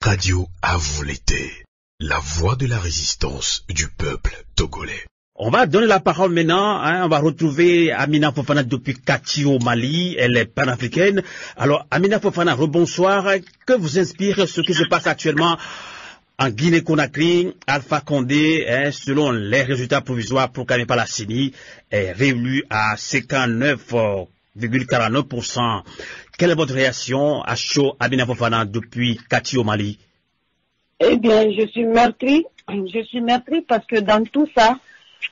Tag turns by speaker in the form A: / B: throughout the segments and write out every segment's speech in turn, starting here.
A: Radio à vous l'été, la voix de la résistance du peuple togolais.
B: On va donner la parole maintenant, on va retrouver Amina Fofana depuis Kati au Mali, elle est panafricaine. Alors Amina Fofana, rebonsoir, que vous inspire ce qui se passe actuellement en Guinée-Conakry? Alpha Condé, selon les résultats provisoires proclamés par la CENI, est réélu à 59,49%. Quelle est votre réaction à chaud, Amina Fofana, depuis Kati au Mali?
C: Eh bien, je suis meurtrie parce que dans tout ça,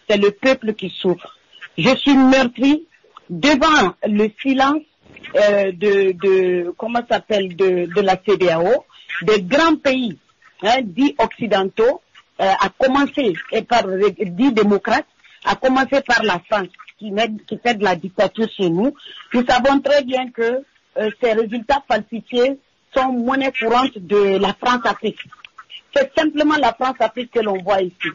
C: c'est le peuple qui souffre. Je suis meurtrie devant le silence de la CEDEAO, des grands pays dits occidentaux, à commencer par dits démocrates, à commencer par la France qui fait de la dictature chez nous. Nous savons très bien que ces résultats falsifiés sont monnaie courante de la France-Afrique. C'est simplement la France-Afrique que l'on voit ici.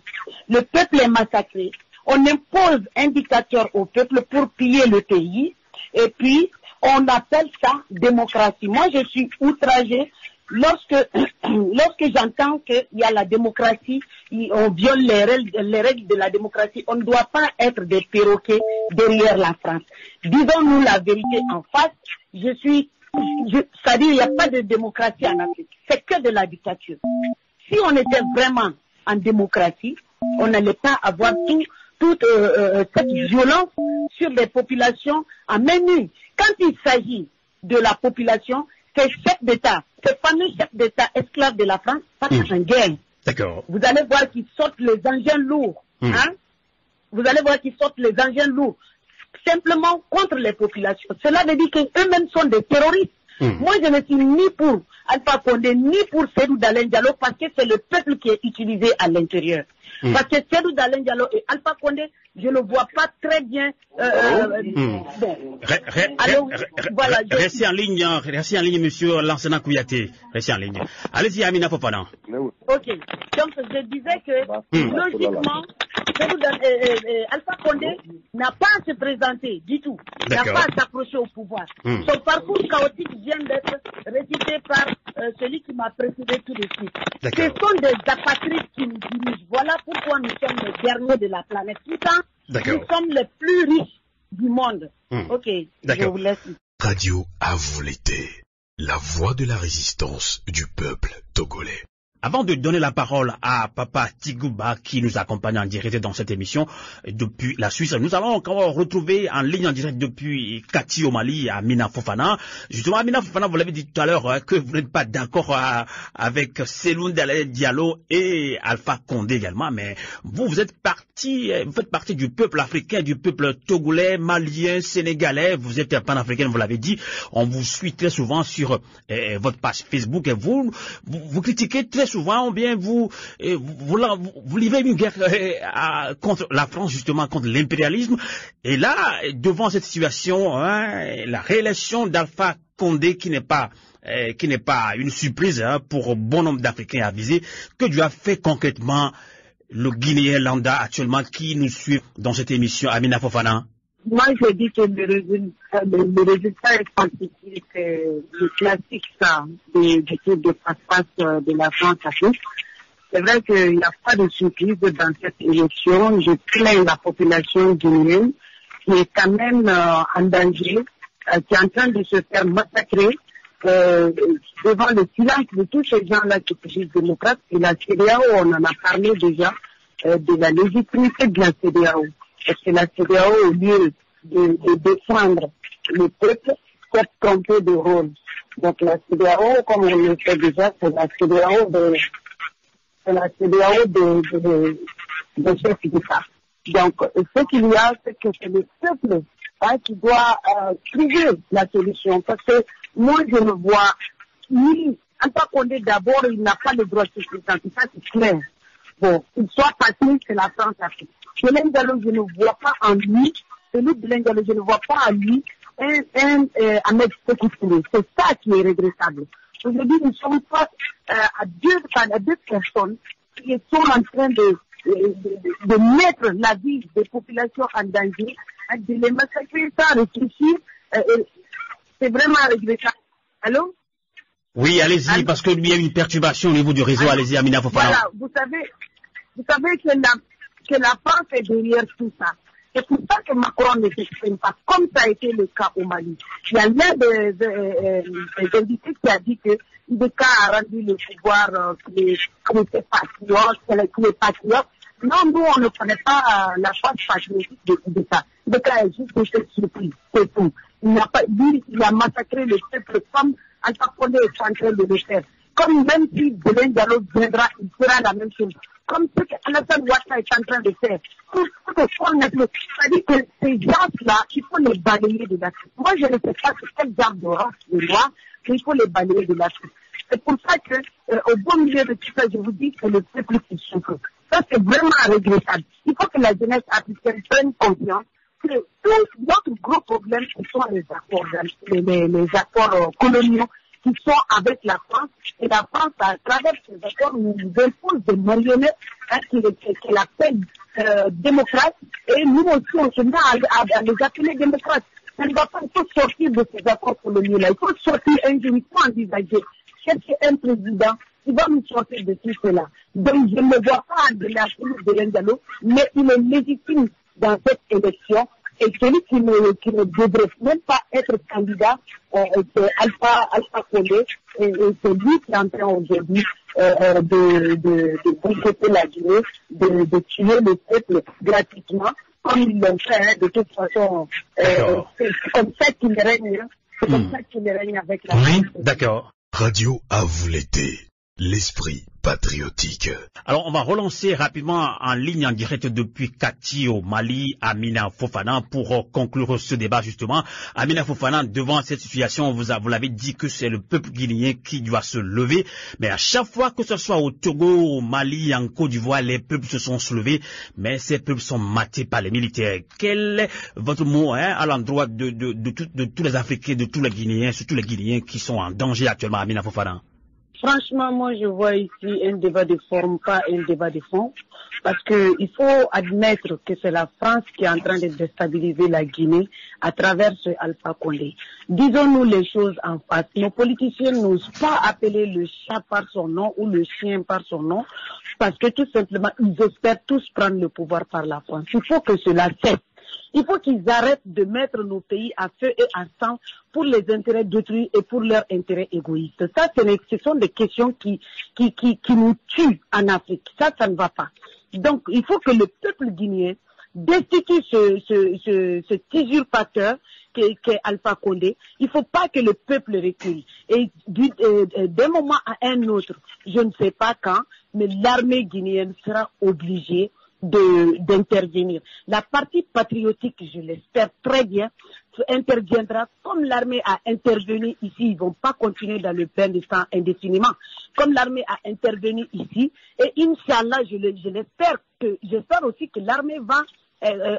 C: Le peuple est massacré. On impose un dictateur au peuple pour piller le pays. Et puis, on appelle ça démocratie. Moi, je suis outragée lorsque j'entends qu'il y a la démocratie, on viole les règles de la démocratie. On ne doit pas être des perroquets derrière la France. Disons-nous la vérité en face. C'est-à-dire, il n'y a pas de démocratie en Afrique. C'est que de la dictature. Si on était vraiment en démocratie, on n'allait pas avoir toute cette violence sur les populations à main nue. Quand il s'agit de la population, ces chefs d'État, ces fameux chefs d'État esclaves de la France, passent en guerre.
B: D'accord.
C: Vous allez voir qu'ils sortent les engins lourds. Vous allez voir qu'ils sortent les engins lourds simplement contre les populations. Cela veut dire qu'eux-mêmes sont des terroristes. Moi, je ne suis ni pour Alpha Condé, ni pour Cellou Dalein Diallo, parce que c'est le peuple qui est utilisé à l'intérieur. Parce que Cellou Dalein Diallo et Alpha Condé, je ne vois pas très bien.
B: Voilà. Restez en ligne, monsieur Lansana Kouyaté. Restez en ligne. Allez-y, Amina Fofana.
C: Ok. Donc, je disais que, logiquement, Alpha Condé n'a pas à se présenter du tout. N'a pas à s'approcher au pouvoir. Son parcours chaotique vient d'être récité par celui qui m'a précédé tout de suite. Ce sont des apatrides qui nous dirigent. Voilà pourquoi nous sommes les derniers de la planète. Pourtant, nous sommes les plus riches du monde. Ok, je vous laisse.
A: Radio à vous l'été, la voix de la résistance du peuple togolais.
B: Avant de donner la parole à Papa Tigouba qui nous accompagne en direct dans cette émission depuis la Suisse, nous allons encore retrouver en ligne en direct depuis Kati au Mali, Amina Fofana. Justement, Amina Fofana, vous l'avez dit tout à l'heure que vous n'êtes pas d'accord avec Cellou Dalein Diallo et Alpha Condé également, mais vous faites partie du peuple africain, du peuple togolais, malien, sénégalais. Vous êtes panafricain, vous l'avez dit. On vous suit très souvent sur votre page Facebook et vous critiquez très souvent, ou bien vous livrez une guerre contre la France, justement, contre l'impérialisme. Et là, devant cette situation, la réélection d'Alpha Condé, qui n'est pas une surprise pour bon nombre d'Africains avisés, que Dieu a fait concrètement le Guinéen Landa actuellement qui nous suit dans cette émission, Amina Fofana?
C: Moi, je dis que le résultat est fantastique, le classique, ça, du type de passe-passe de la France-Afrique. C'est vrai qu'il n'y a pas de surprise dans cette élection. Je plains la population guinéenne qui est quand même en danger, qui est en train de se faire massacrer devant le silence de tous ces gens-là qui se disent démocrates. Et la CEDEAO, on en a parlé déjà, de la légitimité de la CEDEAO. Parce que la CEDEAO, au lieu de défendre le peuple, s'est trompé de rôle. Donc la CEDEAO, comme on le sait déjà, c'est la CEDEAO de chefs d'État. Donc ce qu'il y a, c'est que c'est le peuple qui doit trouver la solution. Parce que moi, je ne vois ni Alpha Condé d'abord, il n'a pas le droit de se présenter. Ça, c'est clair. Bon, qu'il soit parti, c'est la France-Afrique. Dalein Diallo, je ne vois pas en lui, celui de Dalein Diallo, je ne vois pas en lui un Ahmed Sékou Touré. C'est ça qui est regrettable. Aujourd'hui, nous sommes face à deux personnes qui sont en train de mettre la vie des populations en danger, de les massacrer sans réfléchir. C'est vraiment regrettable. Allô?
B: Oui, allez-y, parce qu'il y a une perturbation au niveau du réseau. Allez-y, Amina Fofana.
C: Voilà, vous savez que la France est derrière tout ça. C'est pour ça que Macron ne s'exprime pas, comme ça a été le cas au Mali. Il y a l'un des invités qui a dit que Ibeka a rendu le pouvoir les patriotes. Non, nous, on ne connaît pas la force patriotique de Ibeka. Ibeka est juste été surpris, c'est tout. Il a massacré le peuple comme Alpha Condé est en train de le faire. Comme même si Belen Diallo viendra, il fera la même chose. Comme ce qu'Alassane Ouattara est en train de faire. C'est-à-dire que ces gens-là, il faut les balayer de l'Afrique. Moi, je ne sais pas quel genre de race de loi, mais il faut les balayer de l'Afrique. C'est pour ça que, au beau milieu de tout ça, je vous dis que c'est le peuple qui souffre. Ça, c'est vraiment regrettable. Il faut que la jeunesse africaine prenne conscience que tout notre gros problème, ce sont les accords coloniaux qui sont avec la France. Et la France, à travers ces accords, nous impose des marionnettes qu'elle appelle démocrates. Et nous aussi, on se met à les appeler démocrates. Ça ne va pas, il faut sortir de ces accords coloniaux-là. Il faut sortir un jour, il faut envisager. Chercher un président qui va nous sortir de tout cela. Donc, je ne vois pas de la police de l'Indalo, mais il est légitime dans cette élection. Et celui qui ne devrait même pas être candidat, c'est Alpha Condé, et c'est lui qui est en train aujourd'hui de boycotter la Guinée, de tuer le peuple gratuitement, comme ils l'ont fait, hein, de toute façon. C'est comme ça qu'il règne, c'est comme ça qu'il règne avec la
B: Oui, d'accord.
A: Radio à vous l'été, l'esprit patriotique.
B: Alors, on va relancer rapidement en ligne en direct depuis Kati au Mali, Amina Fofana, pour conclure ce débat justement. Amina Fofana, devant cette situation, vous l'avez dit que c'est le peuple guinéen qui doit se lever, mais à chaque fois que ce soit au Togo, au Mali, en Côte d'Ivoire, les peuples se sont soulevés, mais ces peuples sont matés par les militaires. Quel est votre mot à l'endroit de tous les Africains, de tous les Guinéens, surtout les Guinéens qui sont en danger actuellement, Amina Fofana?
C: Franchement, moi, je vois ici un débat de forme, pas un débat de fond, parce que il faut admettre que c'est la France qui est en train de déstabiliser la Guinée à travers ce Alpha Condé. Disons-nous les choses en face. Nos politiciens n'osent pas appeler le chat par son nom ou le chien par son nom, parce que tout simplement, ils espèrent tous prendre le pouvoir par la France. Il faut que cela cesse. Il faut qu'ils arrêtent de mettre nos pays à feu et à sang pour les intérêts d'autrui et pour leurs intérêts égoïstes. Ça, ce sont des questions qui nous tuent en Afrique. Ça ne va pas. Donc, il faut que le peuple guinéen destitue ce usurpateur qu'est Alpha Condé. Il ne faut pas que le peuple recule. Et d'un moment à un autre, je ne sais pas quand, mais l'armée guinéenne sera obligée d'intervenir. La partie patriotique, je l'espère très bien, interviendra comme l'armée a intervenu ici. Ils vont pas continuer dans le bain de sang indéfiniment. Comme l'armée a intervenu ici, et Inch'Allah, j'espère aussi que l'armée va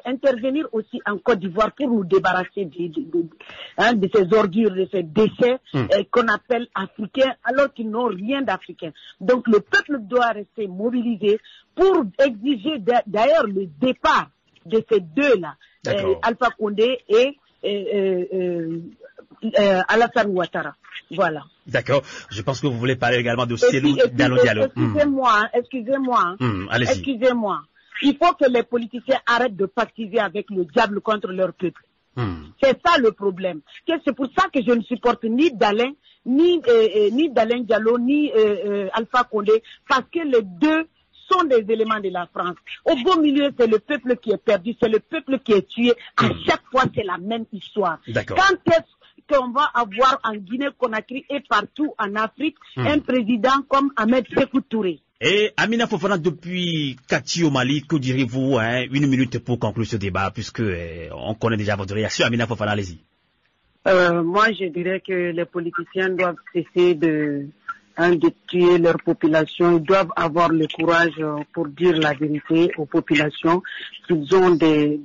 C: intervenir aussi en Côte d'Ivoire pour nous débarrasser de ces ordures, de ces déchets qu'on appelle africains, alors qu'ils n'ont rien d'africain. Donc le peuple doit rester mobilisé pour exiger d'ailleurs le départ de ces deux-là, Alpha Condé et Alassane Ouattara. Voilà.
B: D'accord. Je pense que vous voulez parler également de Cellou Dalo Diallo.
C: Excusez-moi.
B: Allez-y.
C: Excusez-moi. Il faut que les politiciens arrêtent de pactiser avec le diable contre leur peuple. C'est ça le problème. C'est pour ça que je ne supporte ni Dalin, ni Dalin Diallo, ni Alpha Condé, parce que les deux sont des éléments de la France. Au beau milieu, c'est le peuple qui est perdu, c'est le peuple qui est tué. À chaque fois, c'est la même histoire. Quand est-ce qu'on va avoir en Guinée-Conakry et partout en Afrique un président comme Ahmed Sékou Touré?
B: Et Amina Fofana, depuis Kati au Mali, que direz-vous, une minute pour conclure ce débat, puisque on connaît déjà votre réaction. Amina Fofana, allez-y.
C: Moi, je dirais que les politiciens doivent cesser de tuer leur population. Ils doivent avoir le courage pour dire la vérité aux populations qu'ils ont des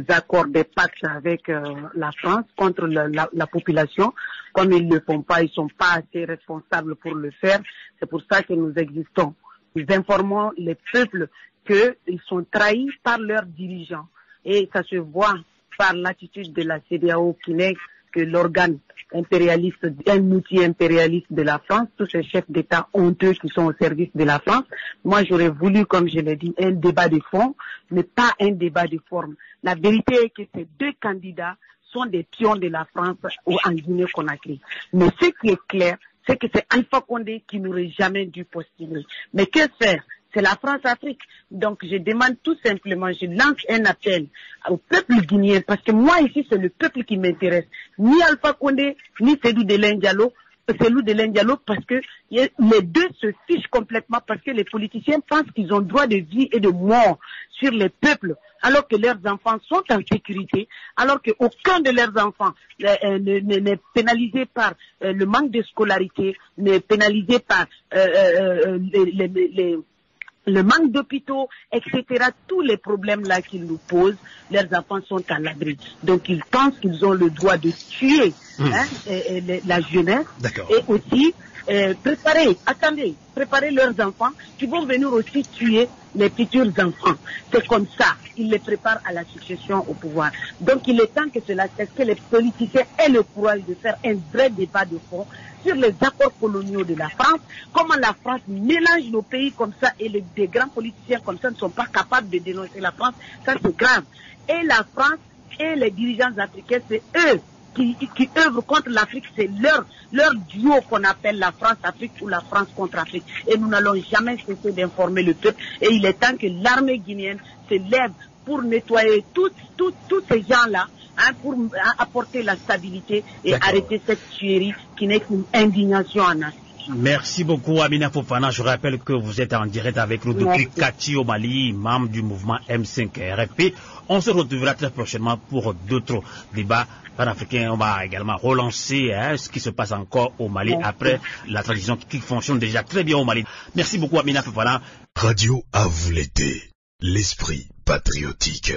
C: accords, des pactes avec la France contre la population. Comme ils ne le font pas, ils ne sont pas assez responsables pour le faire. C'est pour ça que nous existons. Nous informons les peuples qu'ils sont trahis par leurs dirigeants. Et ça se voit par l'attitude de la CEDEAO qui n'est que l'organe impérialiste, un outil impérialiste de la France, tous ces chefs d'État honteux qui sont au service de la France. Moi, j'aurais voulu, comme je l'ai dit, un débat de fond, mais pas un débat de forme. La vérité est que ces deux candidats sont des pions de la France en Guinée-Conakry. Mais ce qui est clair, c'est que c'est Alpha Condé qui n'aurait jamais dû postuler. Mais que faire? C'est la France-Afrique. Donc je demande tout simplement, je lance un appel au peuple guinéen, parce que moi ici c'est le peuple qui m'intéresse. Ni Alpha Condé, ni Cellou Dalein Diallo, parce que les deux se fichent complètement, parce que les politiciens pensent qu'ils ont droit de vie et de mort sur les peuples, alors que leurs enfants sont en sécurité, alors qu'aucun de leurs enfants n'est pénalisé par le manque de scolarité, n'est pénalisé par le manque d'hôpitaux, etc. Tous les problèmes là qu'ils nous posent, leurs enfants sont à l'abri. Donc ils pensent qu'ils ont le droit de tuer la jeunesse. Et aussi préparer leurs enfants qui vont venir aussi tuer les futurs enfants. C'est comme ça, ils les préparent à la succession au pouvoir. Donc il est temps que cela cesse, que les politiciens aient le courage de faire un vrai débat de fond sur les accords coloniaux de la France, comment la France mélange nos pays comme ça, et des grands politiciens comme ça ne sont pas capables de dénoncer la France. Ça c'est grave. Et la France et les dirigeants africains, c'est eux qui œuvrent contre l'Afrique, c'est leur duo qu'on appelle la France-Afrique ou la France contre Afrique. Et nous n'allons jamais cesser d'informer le peuple. Et il est temps que l'armée guinéenne se lève pour nettoyer tous ces gens-là, pour apporter la stabilité et arrêter cette tuerie qui n'est qu'une indignation en Afrique.
B: Merci beaucoup Amina Fofana. Je rappelle que vous êtes en direct avec nous depuis Kati au Mali, membre du mouvement M5RFP. On se retrouvera très prochainement pour d'autres débats panafricains. On va également relancer ce qui se passe encore au Mali après la transition qui fonctionne déjà très bien au Mali. Merci beaucoup Amina Fofana.
A: Radio à vous l'été, l'esprit patriotique.